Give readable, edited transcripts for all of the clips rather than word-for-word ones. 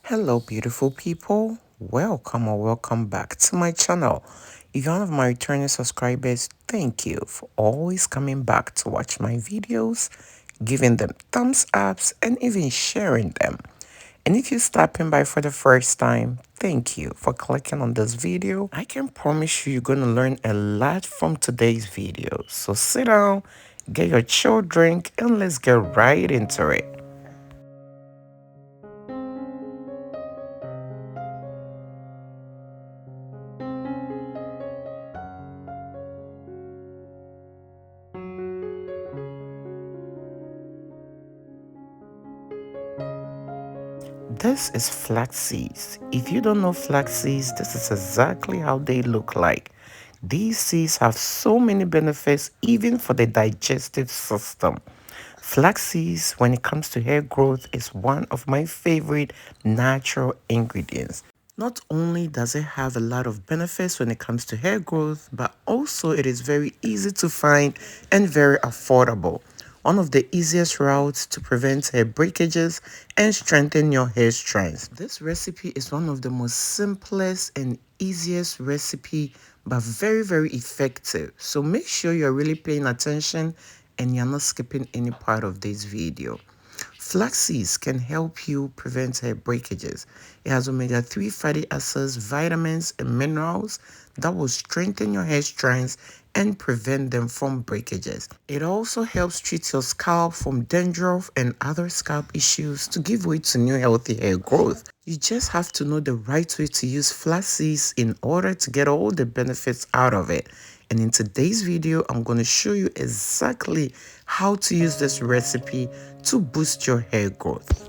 Hello, beautiful people. Welcome or welcome back to my channel. If you're one of my returning subscribers, thank you for always coming back to watch my videos, giving them thumbs ups, and even sharing them. And if you're stopping by for the first time, thank you for clicking on this video. I can promise you're going to learn a lot from today's video. So sit down, get your chill drink, and let's get right into it. This is flaxseed. If you don't know flaxseed, this is exactly how they look like. These seeds have so many benefits even for the digestive system. Flaxseed, when it comes to hair growth, is one of my favorite natural ingredients. Not only does it have a lot of benefits when it comes to hair growth, but also it is very easy to find and very affordable. One of the easiest routes to prevent hair breakages and strengthen your hair strands. This recipe is one of the most simplest and easiest recipe, but very effective. So make sure you're really paying attention and you're not skipping any part of this video. Flax seeds can help you prevent hair breakages. It has omega-3 fatty acids, vitamins, and minerals that will strengthen your hair strands and prevent them from breakages. It also helps treat your scalp from dandruff and other scalp issues to give way to new healthy hair growth. You just have to know the right way to use flax seeds in order to get all the benefits out of it. And in today's video, I'm going to show you exactly how to use this recipe to boost your hair growth.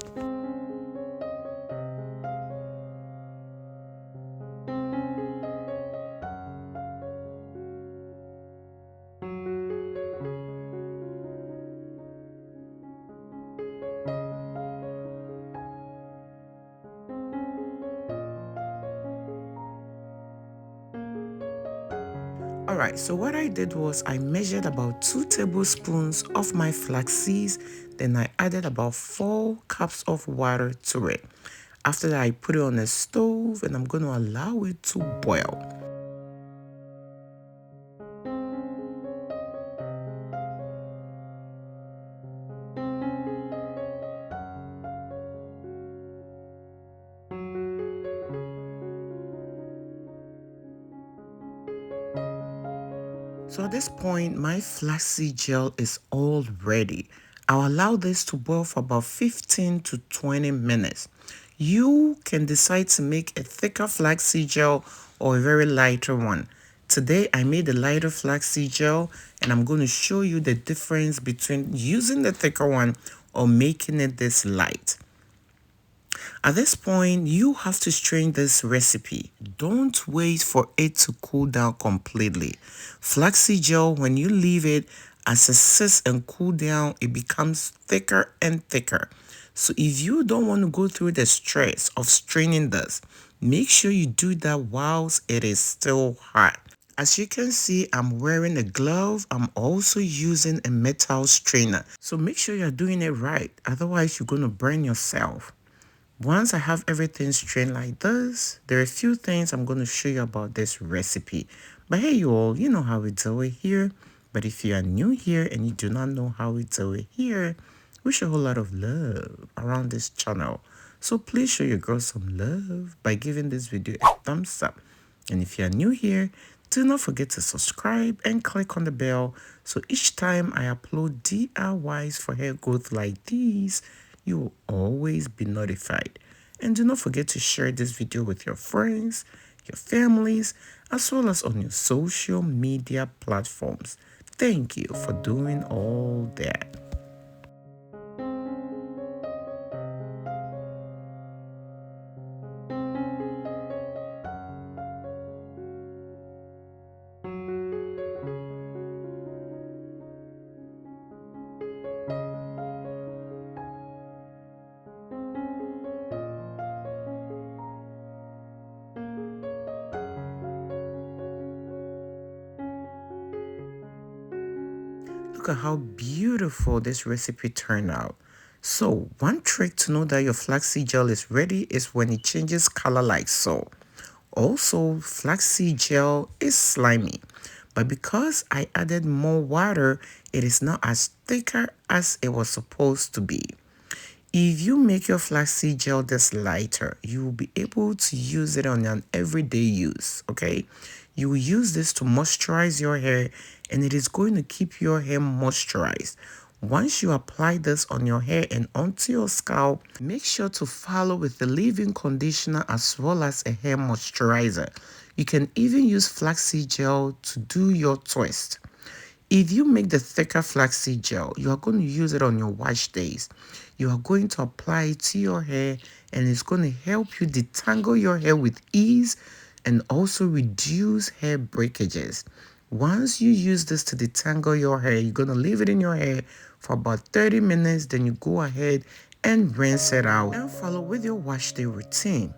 Alright, so what I did was I measured about 2 tablespoons of my flax seeds, then I added about 4 cups of water to it. After that, I put it on a stove and I'm going to allow it to boil. So at this point, my flaxseed gel is all ready. I'll allow this to boil for about 15 to 20 minutes. You can decide to make a thicker flaxseed gel or a very lighter one. Today, I made a lighter flaxseed gel and I'm going to show you the difference between using the thicker one or making it this light. At this point, you have to strain this recipe. Don't wait for it to cool down completely. Flaxseed gel, when you leave it as it sits and cool down, it becomes thicker and thicker. So if you don't want to go through the stress of straining this, make sure you do that whilst it is still hot. As you can see, I'm wearing a glove. I'm also using a metal strainer. So make sure you're doing it right. Otherwise, you're going to burn yourself. Once I have everything strained like this, there are a few things I'm going to show you about this recipe. But hey, you all, you know how we do it here. But if you are new here and you do not know how we do it here, we show a whole lot of love around this channel. So please show your girl some love by giving this video a thumbs up. And if you are new here, do not forget to subscribe and click on the bell so each time I upload DIYs for hair growth like these, you will always be notified. And do not forget to share this video with your friends, your families, as well as on your social media platforms. Thank you for doing all that. Look at how beautiful this recipe turned out. So, one trick to know that your flaxseed gel is ready is when it changes color like so. Also, flaxseed gel is slimy, but because I added more water, it is not as thicker as it was supposed to be. If you make your flaxseed gel this lighter, you will be able to use it on an everyday use, okay? You will use this to moisturize your hair and it is going to keep your hair moisturized. Once you apply this on your hair and onto your scalp, make sure to follow with the leave-in conditioner as well as a hair moisturizer. You can even use flaxseed gel to do your twist. If you make the thicker flaxseed gel, you are going to use it on your wash days. You are going to apply it to your hair and it's going to help you detangle your hair with ease and also reduce hair breakages. Once you use this to detangle your hair, you're going to leave it in your hair for about 30 minutes. Then you go ahead and rinse it out and follow with your wash day routine.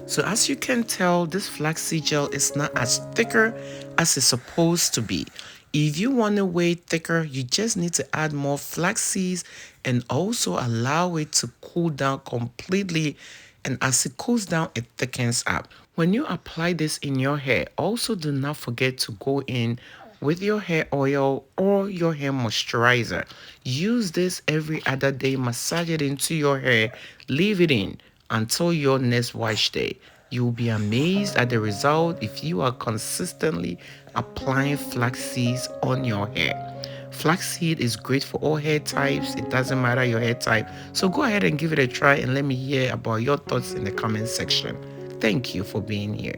So as you can tell, this flaxseed gel is not as thicker as it's supposed to be. If you want it way thicker, you just need to add more flax seeds and also allow it to cool down completely. And as it cools down, it thickens up. When you apply this in your hair, also do not forget to go in with your hair oil or your hair moisturizer. Use this every other day, massage it into your hair, leave it in until your next wash day. You'll be amazed at the result if you are consistently applying flax seeds on your hair. Flaxseed is great for all hair types. It doesn't matter your hair type. So go ahead and give it a try and let me hear about your thoughts in the comment section. Thank you for being here.